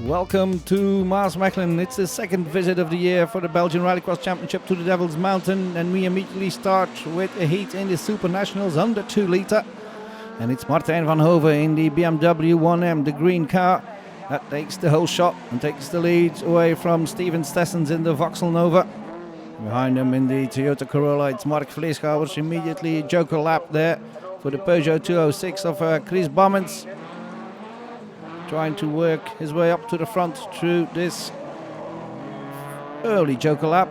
Welcome to Maasmechelen. It's the second visit of the year for the Belgian Rallycross Championship to the Devil's Mountain, and we immediately start with a heat in the Super Nationals under 2 litre. And it's Martijn van Hoven in the BMW 1M, the green car, that takes the whole shot and takes the lead away from Steven Stessens in the Vauxhall Nova. Behind him in the Toyota Corolla, it's Mark Vleeschouwers, immediately joker lap there for the Peugeot 206 of Chris Bammens. Trying to work his way up to the front through this early joker lap.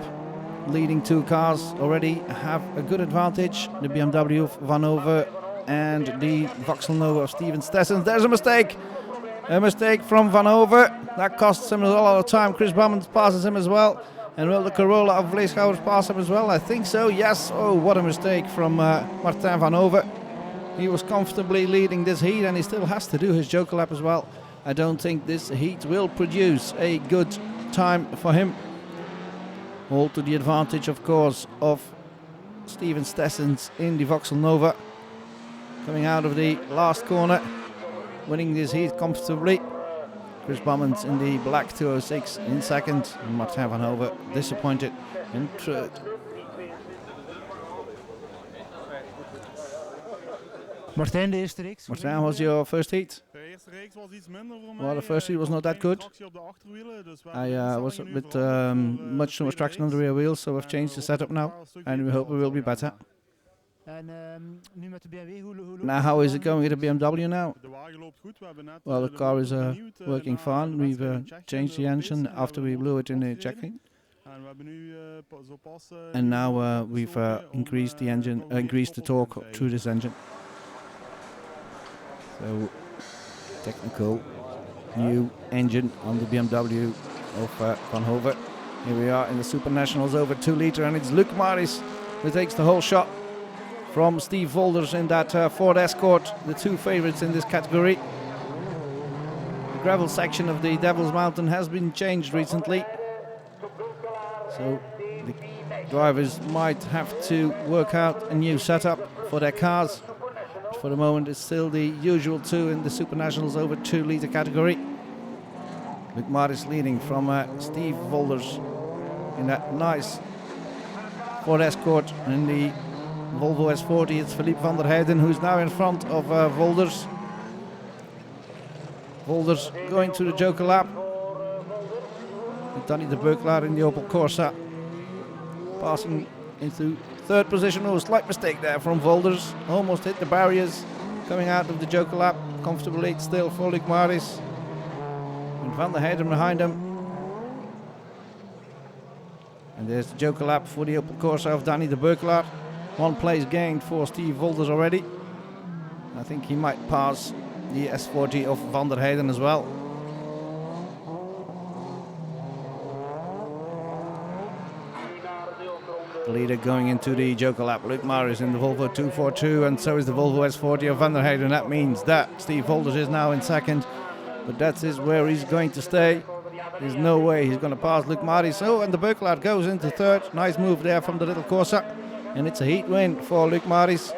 Leading two cars already have a good advantage. The BMW of Van Hoven and the Vauxhall Nova of Steven Stessens. There's a mistake. A mistake from Van Hoven. That costs him a lot of time. Chris Bammens passes him as well. And will the Corolla of Vleeschouwers pass him as well? I think so, yes. Oh, what a mistake from Martijn van Hoven. He was comfortably leading this heat and he still has to do his joker lap as well. I don't think this heat will produce a good time for him. All to the advantage, of course, of Steven Stessens in the Vauxhall Nova. Coming out of the last corner, winning this heat comfortably. Chris Bammens in the black 206 in second. And Martijn van Hoven disappointed in third. Martijn, de eerste reeks. Martijn, was your first heat? Well, the first heat was not that good. I was with much too much traction on the rear wheels, so we've changed the setup now, and we hope it will be better. Now, how is it going with the BMW now? Well, the car is working fine. We've changed the engine after we blew it in the checking. And now we've increased the engine, increased the torque through this engine. So, technical new engine on the BMW of Van Hoven. Here we are in the Super Nationals over 2 litre, and it's Luc Maris who takes the whole shot from Steve Volders in that Ford Escort, the two favourites in this category. The gravel section of the Devil's Mountain has been changed recently, so the drivers might have to work out a new setup for their cars. For the moment, it's still the usual two in the Super Nationals over 2 litre category. Luc Maris leading from Steve Volders in that nice Ford Escort. In the Volvo S40, it's Philippe van der Heijden who's now in front of Volders. Volders going to the joker lap. Danny de Beukelaar in the Opel Corsa. Passing into third position. Oh, slight mistake there from Volders. Almost hit the barriers. Coming out of the joker lap comfortably still for Luc Maris. And Van der Heijden behind him. And there's the joker lap for the Opel Corsa of Danny de Beukelaar. 1 place gained for Steve Volders already. I think he might pass the S40 of Van der Heijden as well. The leader going into the joker lap, Luc Maris in the Volvo 242, and so is the Volvo S40 of Van der Heijden. That means that Steve Volders is now in second, but that is where he's going to stay. There's no way he's going to pass Luc Maris. Oh, and the Beukelaar goes into third. Nice move there from the little Corsa, and it's a heat win for Luc Maris.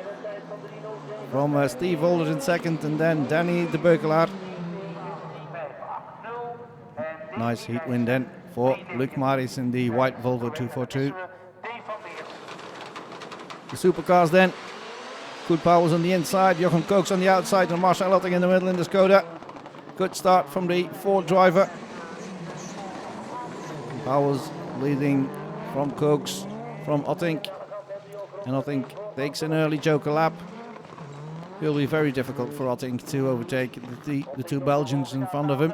From Steve Volders in second, and then Danny de Beukelaar. Nice heat win then for Luc Maris in the white Volvo 242. The supercars then. Koen Pauwels on the inside, Jochen Koks on the outside, and Marcel Otting in the middle in the Skoda. Good start from the Ford driver. Pauwels leading from Koks, from Otting. And Otting takes an early joker lap. It will be very difficult for Otting to overtake the two Belgians in front of him.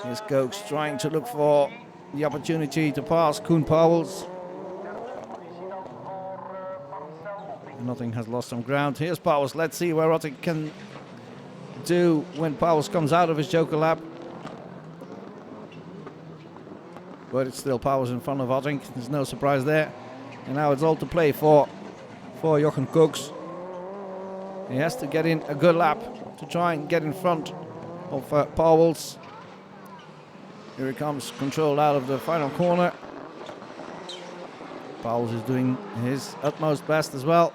Here's Koks trying to look for the opportunity to pass Koen Pauwels. Nothing has lost some ground. Here's Pauwels. Let's see where Otting can do when Pauwels comes out of his joker lap. But it's still Pauwels in front of Otting. There's no surprise there. And now it's all to play for Jochen Koks. He has to get in a good lap to try and get in front of Pauwels. Here he comes, controlled out of the final corner. Pauwels is doing his utmost best as well.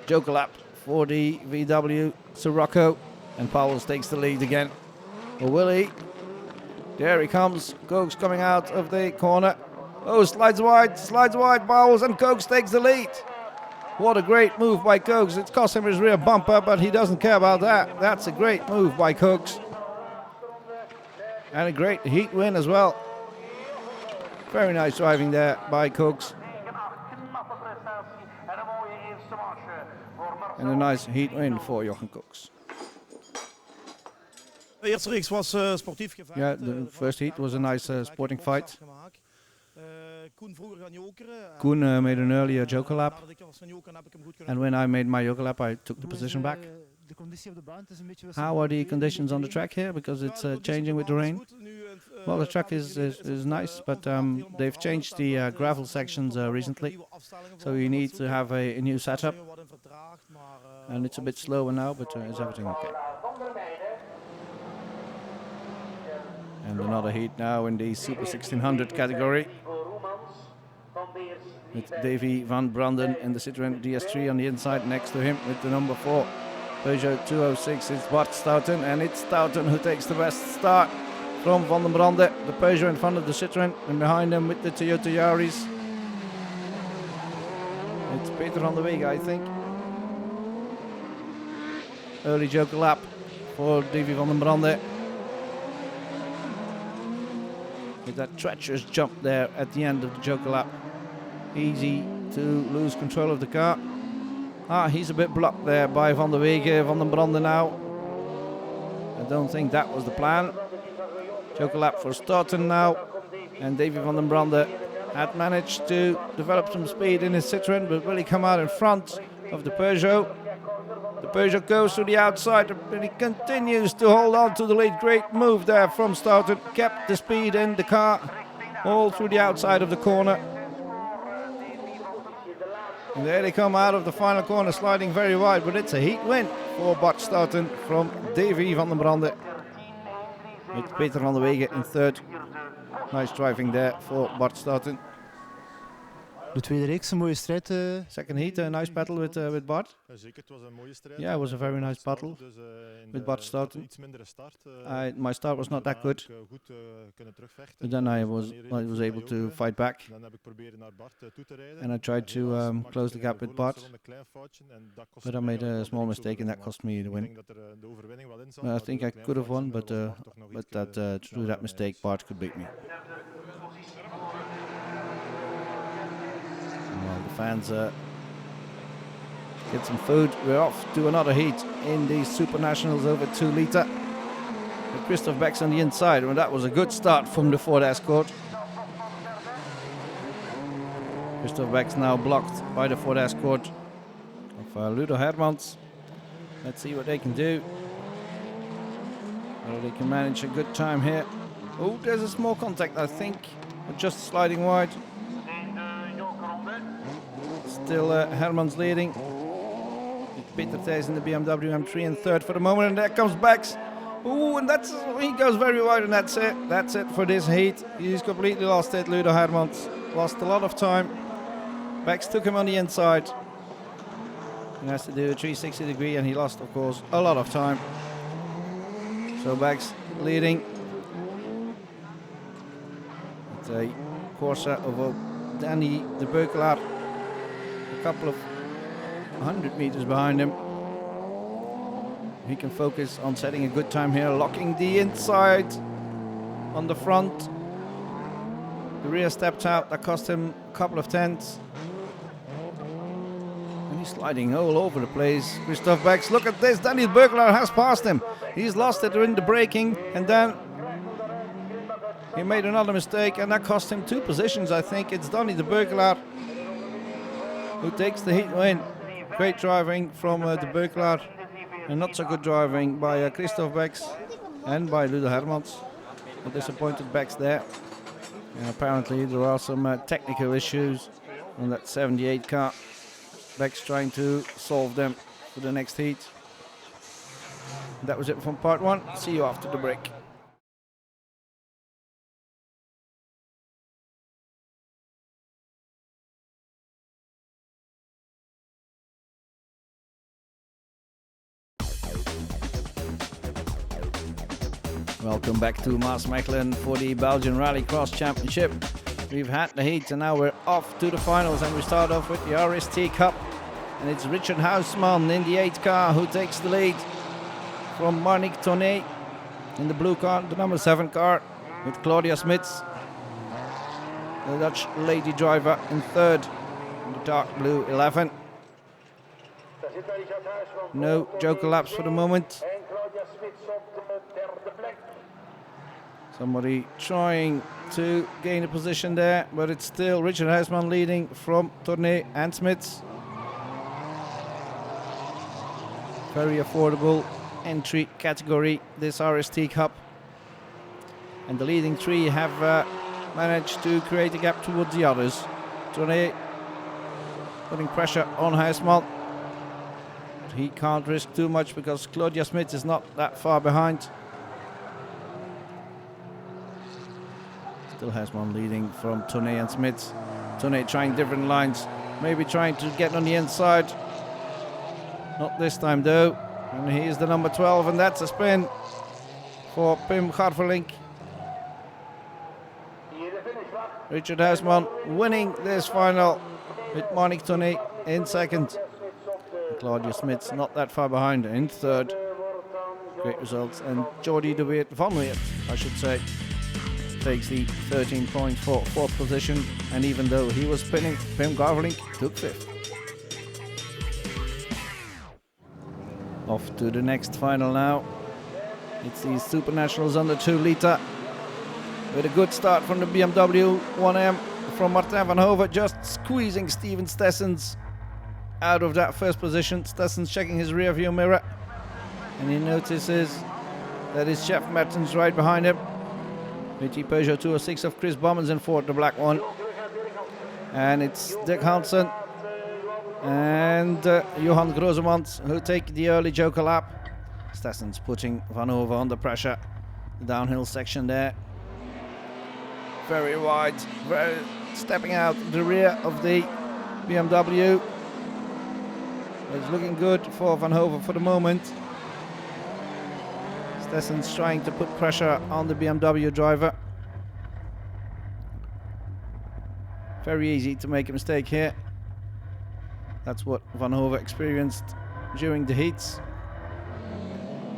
Joker lap for the VW Sirocco, and Pauwels takes the lead again. Or will he? There he comes. Cokes coming out of the corner. Oh, slides wide, Bowles, and Cokes takes the lead. What a great move by Cokes. It cost him his rear bumper, but he doesn't care about that. That's a great move by Cokes. And a great heat win as well. Very nice driving there by Cokes. And a nice heat win for Jochen Cokes. Yeah, the first heat was a nice sporting fight. Koen made an earlier joker lap, and when I made my joker lap, I took the position back. How are the conditions on the track here? Because it's changing with the rain. Well, the track is nice, but they've changed the gravel sections recently, so you need to have a new setup. And it's a bit slower now, but is everything okay? And another heat now in the Super 1600 category, with Davy van Branden in the Citroën DS3 on the inside. Next to him with the number 4 Peugeot 206 is Bart Stouten, and it's Stouten who takes the best start from Van den Brande. The Peugeot in front of the Citroën, and behind him with the Toyota Yaris, it's Peter van der Wegen, I think. Early joker lap for Davy van den Brande. With that treacherous jump there at the end of the joker lap. Easy to lose control of the car. He's a bit blocked there by Van der Wegen, Van den Brande now. I don't think that was the plan. Joker lap for Stouten now. And Davy van den Brande had managed to develop some speed in his Citroën, but will he come out in front of the Peugeot? The Peugeot goes to the outside, but he continues to hold on to the lead. Great move there from Stouten. Kept the speed in the car all through the outside of the corner. And there they come out of the final corner, sliding very wide, but it's a heat win for Bart Stouten from Davy van den Brande. With Peter van der Wegen in third. Nice driving there for Bart Stouten. De tweede reeks, een mooie strijd. Second heat, a nice battle with Bart. Yeah, it was a very nice battle with Bart Stouten. My start was not that good, but then I was able to fight back, and I tried to close the gap with Bart, but I made a small mistake, and that cost me the win. I think I could have won, but through that mistake, Bart could beat me. Well, the fans get some food. We're off to another heat in the Super Nationals over 2 litre. With Christoph Becks on the inside, and that was a good start from the Ford Escort. Christoph Becks now blocked by the Ford Escort of Ludo Hermans. Let's see what they can do. Whether they can manage a good time here. Oh, there's a small contact, I think, but just sliding wide. Still Hermans leading. Peter Thijs in the BMW M3 in third for the moment, and there comes Becks. Ooh, and he goes very wide, and that's it. That's it for this heat. He's completely lost it, Ludo Hermans. Lost a lot of time. Becks took him on the inside. He has to do a 360 degree, and he lost, of course, a lot of time. So Becks leading. It's a Corsa of Danny de Beukelaar. A couple of 100 meters behind him. He can focus on setting a good time here, locking the inside on the front. The rear stepped out, that cost him a couple of tenths. And he's sliding all over the place. Christoph Becks, look at this, Danny Beukelaar has passed him. He's lost it in the braking, and then he made another mistake, and that cost him 2 positions, I think. It's Danny de Beukelaar who takes the heat win. Great driving from de Beukelaar, and not so good driving by Christoph Becks and by Ludo Hermans. A disappointed Becks there. And apparently there are some technical issues on that 78 car. Becks trying to solve them for the next heat. That was it from part 1. See you after the break. Welcome back to Maasmechelen for the Belgian Rallycross Championship. We've had the heats and now we're off to the finals, and we start off with the RST Cup. And it's Richard Huisman in the 8 car who takes the lead from Marnik Tonnet in the blue car, the number 7 car, with Claudia Smits, the Dutch lady driver, in third in the dark blue 11. No joker laps for the moment. Somebody trying to gain a position there, but it's still Richard Huisman leading from Tonnet and Smits. Very affordable entry category, this RST Cup. And the leading 3 have managed to create a gap towards the others. Tonnet putting pressure on Huisman. He can't risk too much because Claudia Smits is not that far behind. Still Huisman leading from Tonnet and Smits. Tonnet trying different lines, maybe trying to get on the inside. Not this time though. And here's the number 12, and that's a spin for Pim Garvelink. Richard Huisman winning this final with Marnik Tonnet in second. Claudia Smits not that far behind in third. Great results. And Jordi de Weert, Van Weert, I should say, takes the 13 points for fourth position. And even though he was spinning, Pim Garvelink took fifth. Off to the next final now. It's the Super Nationals under 2 litre. With a good start from the BMW 1M from Martin van Hove, just squeezing Steven Stessens out of that first position. Stessens checking his rear view mirror, and he notices that his Jeff Mertens right behind him. With the Peugeot 206 of Chris Bommens in fourth, the black one. And it's Dick Hansen and Johan Grozemans who take the early joker lap. Stessens putting Van Hove under pressure. The downhill section there. Very wide, very stepping out the rear of the BMW. It's looking good for Van Hove for the moment. Stessens trying to put pressure on the BMW driver. Very easy to make a mistake here. That's what Van Hove experienced during the heats.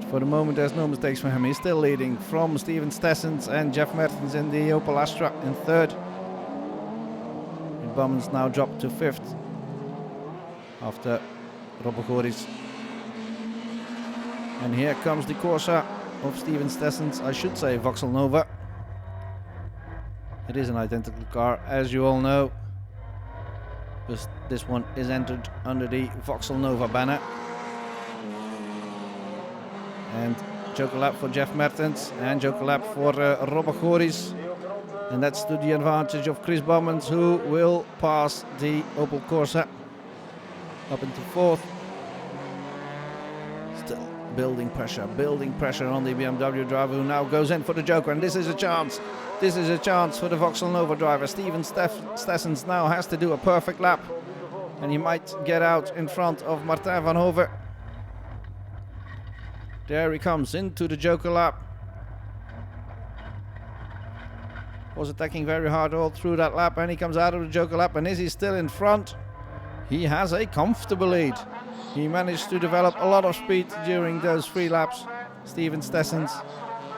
For the moment there's no mistakes for him. He's still leading from Steven Stessens and Jeff Mertens in the Opel Astra in third. And Bommens now dropped to fifth after Robbe Goris. And here comes the Corsa of Steven Stessens, I should say Vauxhall Nova. It is an identical car, as you all know. This one is entered under the Vauxhall Nova banner. And joker lap for Jeff Mertens and joker lap for Robbe Goris. And that's to the advantage of Chris Bommens, who will pass the Opel Corsa up into fourth. Still building pressure on the BMW driver, who now goes in for the joker. And this is a chance. This is a chance for the Vauxhall Nova driver. Steven Stessens now has to do a perfect lap, and he might get out in front of Martin van Hove. There he comes into the joker lap. Was attacking very hard all through that lap, and he comes out of the joker lap. And is he still in front? He has a comfortable lead. He managed to develop a lot of speed during those 3 laps, Steven Stessens.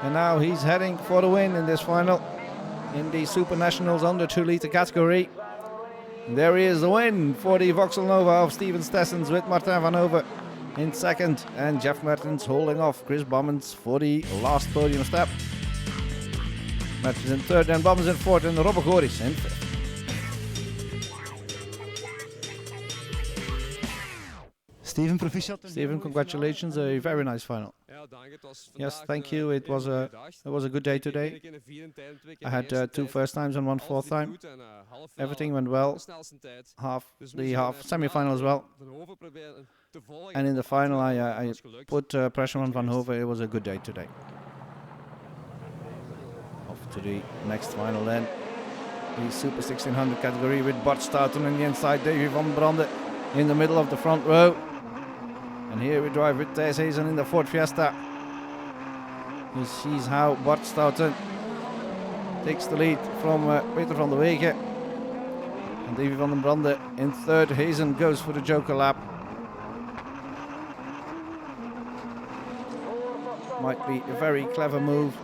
And now he's heading for the win in this final in the Super Nationals under 2 litre category. And there he is, the win for the Vauxhall Nova of Steven Stessens with Martin van Hove in second, and Jeff Mertens holding off Chris Bommens for the last podium step. Mertens in third, and Bommens in fourth, and Robbe Goris in fifth. Steven, proficiat. Steven, congratulations, a very nice final. Yes, thank you. It was a good day today. I had 2 first times and 1 fourth time. Everything went well. The semi-final as well. And in the final, I put pressure on Van Hove. It was a good day today. Off to the next final then. The Super 1600 category with Bart Stouten on the inside, Davy van Brande in the middle of the front row. And here we drive with Thijs Heesen in the Ford Fiesta. You see how Bart Stouten takes the lead from Peter van der Wegen. And Davy van den Brande in third. Hazen goes for the joker lap. Might be a very clever move.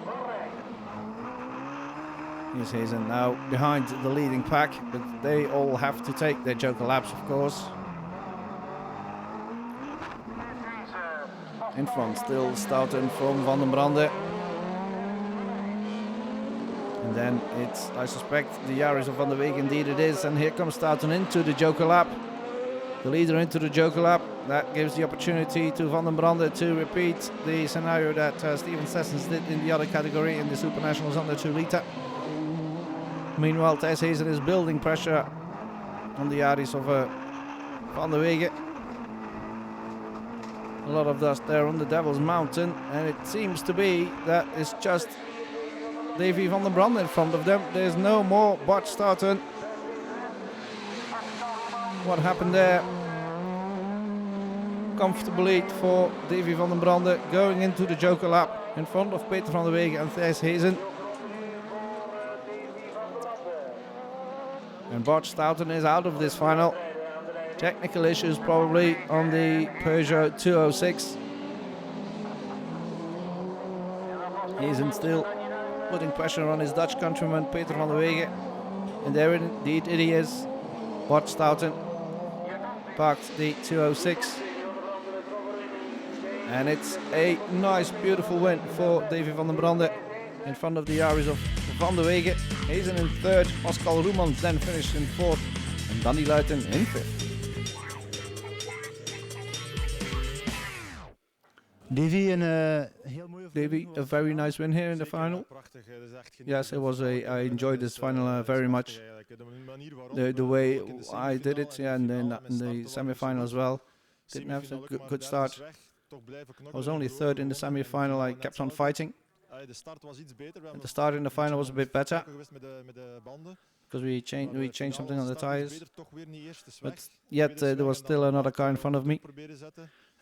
Here's Hazen now behind the leading pack, but they all have to take their joker laps, of course. In front still Stouten from Van den Brande. And then it's, I suspect, the Yaris of Van der Wegen. Indeed it is. And here comes Stouten into the joker lap. The leader into the joker lap. That gives the opportunity to Van den Brande to repeat the scenario that Steven Stessens did in the other category in the Super Nationals under 2 litre. Meanwhile, Thijs Hazen is building pressure on the Yaris of Van der Wegen. A lot of dust there on the Devil's Mountain, and it seems to be that it's just Davy van den Brande in front of them. There's no more Bart Stouten. What happened there? Comfortable lead for Davy van den Brande going into the joker lap in front of Peter van der Wegen and Thijs Hazen. And Bart Stouten is out of this final. Technical issues probably on the Peugeot 206. Hazen still putting pressure on his Dutch countryman Peter van der Wegen. And there indeed it is. Bart Stouten parked the 206. And it's a nice, beautiful win for Davy van den Brande in front of the Yaris of Van der Wegen. Hazen in third, Pascal Roemans then finished in fourth, and Danny Luiten in fifth. Davy, a very nice win here in the final. Yes, it was I enjoyed this final very much. The way I did it, yeah, and then in the semi-final as well. Didn't have a good start. I was only third in the semi-final. I kept on fighting. The start in the final was a bit better because we changed something on the tires. But yet there was still another car in front of me.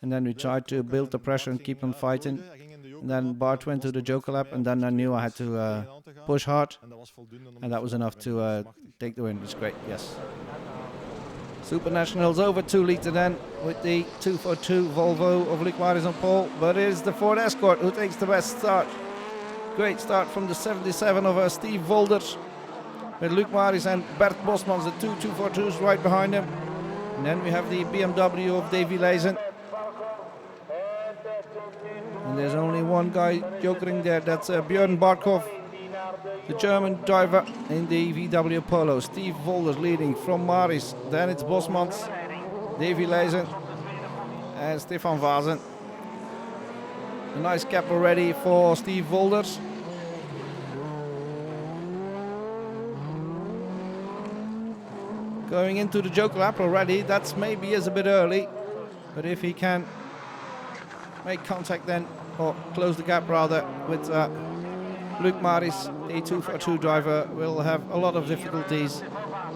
And then we tried to build the pressure and keep on fighting. And then Bart went to the joker lap, and then I knew I had to push hard. And that was enough to take the win. It's great, yes. Super Nationals over 2 litre then with the 242 Volvo of Luc Maris on pole. But it is the Ford Escort who takes the best start. Great start from the 77 of Steve Volders. With Luc Maris and Bert Bosmans, the 242s right behind him. And then we have the BMW of Davy Leijzen. And there's only one guy jokering there, that's Björn Barkov, the German driver in the VW Polo. Steve Volders leading from Maris, then it's Bosmans, Davy Leijzen and Stefan Vazen. A nice cap already for Steve Volders. Going into the joker lap already, that's maybe is a bit early, but if he can make contact then, or close the gap rather, with Luc Maris, the 242 driver, will have a lot of difficulties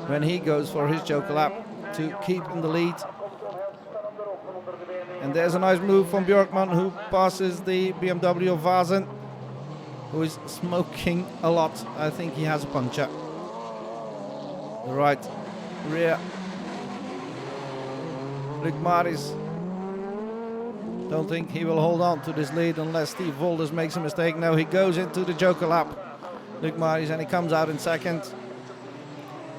when he goes for his joker lap to keep in the lead. And there's a nice move from Björkman, who passes the BMW of Vazen, who is smoking a lot. I think he has a puncture. The right rear. Luc Maris, don't think he will hold on to this lead unless Steve Volders makes a mistake. No, he goes into the joker lap, Luc Maris, and he comes out in second.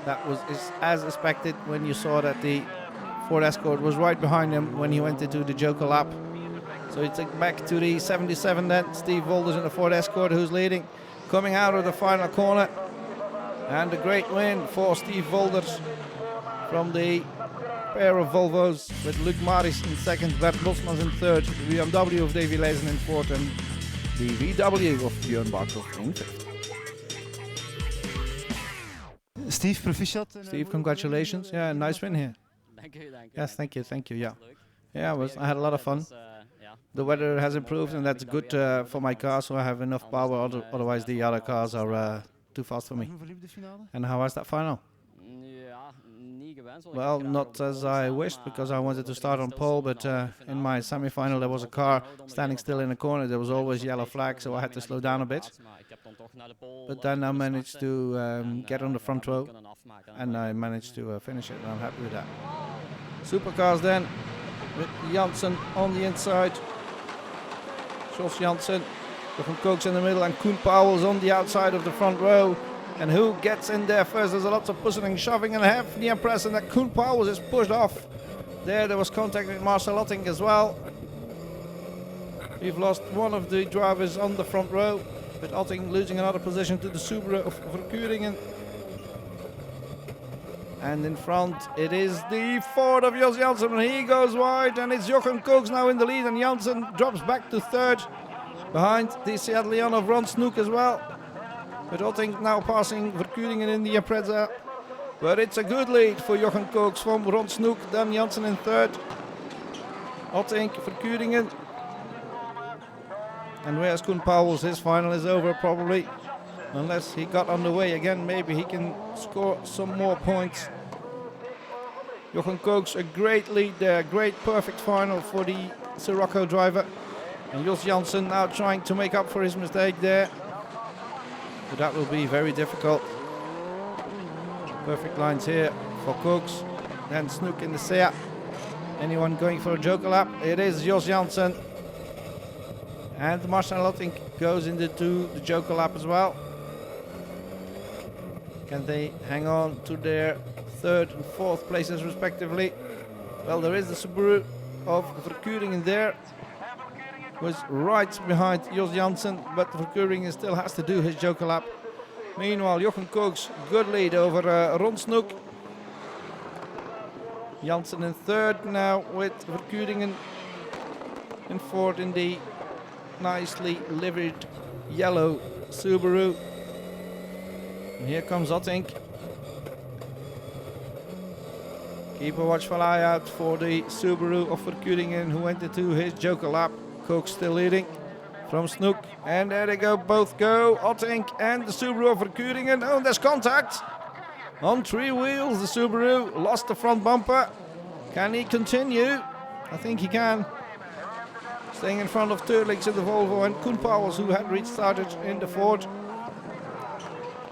That was as expected when you saw that the Ford Escort was right behind him when he went into the joker lap. So it's back to the 77 then. Steve Volders in the Ford Escort who's leading, coming out of the final corner. And a great win for Steve Volders from the pair of Volvos, with Luc Maris in second, Bert Bosmans in third, the BMW of Davy Leijzen in fourth, and the VW of Björn Barkov in fifth. Steve, proficiat. Steve, congratulations. Yeah, nice win here. Thank you. Yes, thank you. Yeah. Yeah, I had a lot of fun. The weather has improved, and that's good for my car, so I have enough power. Otherwise, the other cars are too fast for me. And how was that final? Well, not as I wished, because I wanted to start on pole, but in my semi-final there was a car standing still in a corner. There was always yellow flag, so I had to slow down a bit. But then I managed to get on the front row, and I managed to finish it, and I'm happy with that. Supercars then, with Janssen on the inside. Jos Janssen, Jochen Koks in the middle, and Koen Pauwels on the outside of the front row. And who gets in there first? There's a lot of pushing and shoving, and I have the impression that Koen Pauwels is pushed off. There was contact with Marcel Otting as well. We've lost one of the drivers on the front row, with Otting losing another position to the Subaru of Verkuringen. And in front it is the Ford of Jos Janssen, and he goes wide, and it's Jochen Koks now in the lead, and Janssen drops back to third behind the Seat Leon of Ron Snoek as well. But Otting now passing Verkuringen in the Impreza. But it's a good lead for Jochen Koks from Ron Snoek, then Janssen in third. Otting, Verkuringen. And where's Koen Pauwels? His final is over probably. Unless he got on the way again, maybe he can score some more points. Jochen Koks, a great lead there, great perfect final for the Sirocco driver. And Jos Janssen now trying to make up for his mistake there. But that will be very difficult. Perfect lines here for Koks. Then Snoek in the Seat. Anyone going for a joker lap? It is Jos Janssen. And Marcel Otting goes into the joker lap as well. Can they hang on to their third and fourth places respectively? Well, there is the Subaru of Verkuringen there. Was right behind Jos Janssen, but Verkuringen still has to do his joker lap. Meanwhile, Jochen Koks, good lead over Ron Snoek. Janssen in third now, with Verkuringen in fourth in the nicely livered yellow Subaru. And here comes Otting. Keep a watchful eye out for the Subaru of Verkuringen, who went into his joker lap. Koks still leading from Snoek. And there they go, both go. Otting and the Subaru of Verkuringen. Oh, there's contact. On three wheels, the Subaru lost the front bumper. Can he continue? I think he can. Staying in front of Turlings in the Volvo, and Koen Pauwels, who had restarted in the Ford.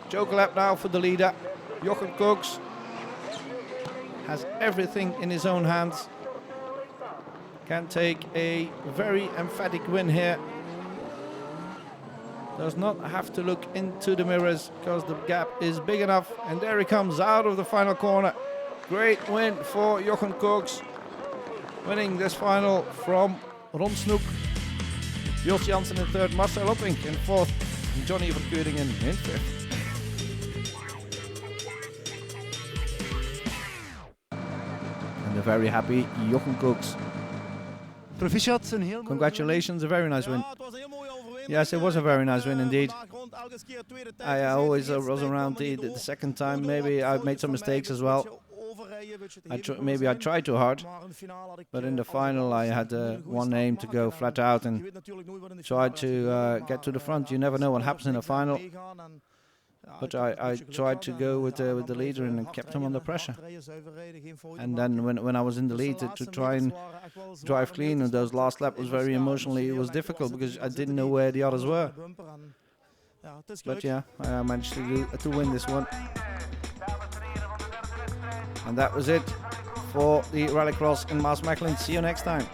Joker lap now for the leader. Jochen Koks has everything in his own hands. Can take a very emphatic win here. Does not have to look into the mirrors, because the gap is big enough. And there he comes out of the final corner. Great win for Jochen Koks. Winning this final from Ron Snoek. Jos Janssen in third, Marcel Otting in fourth, and Johnny Verkuringen in fifth. And the very happy Jochen Koks. Proficiat, een heel Congratulations, a very nice win. Yes, it was a very nice win indeed. I always was around the second time. Maybe I made some mistakes as well. Maybe I tried too hard, but in the final I had one aim to go flat out and tried to get to the front. You never know what happens in a final. But I tried to go with the leader and kept him under pressure. And then when I was in the lead to try and drive clean, and those last lap was very emotionally, it was difficult because I didn't know where the others were. But yeah, I managed to win this one. And that was it for the Rallycross in Maasmechelen. See you next time.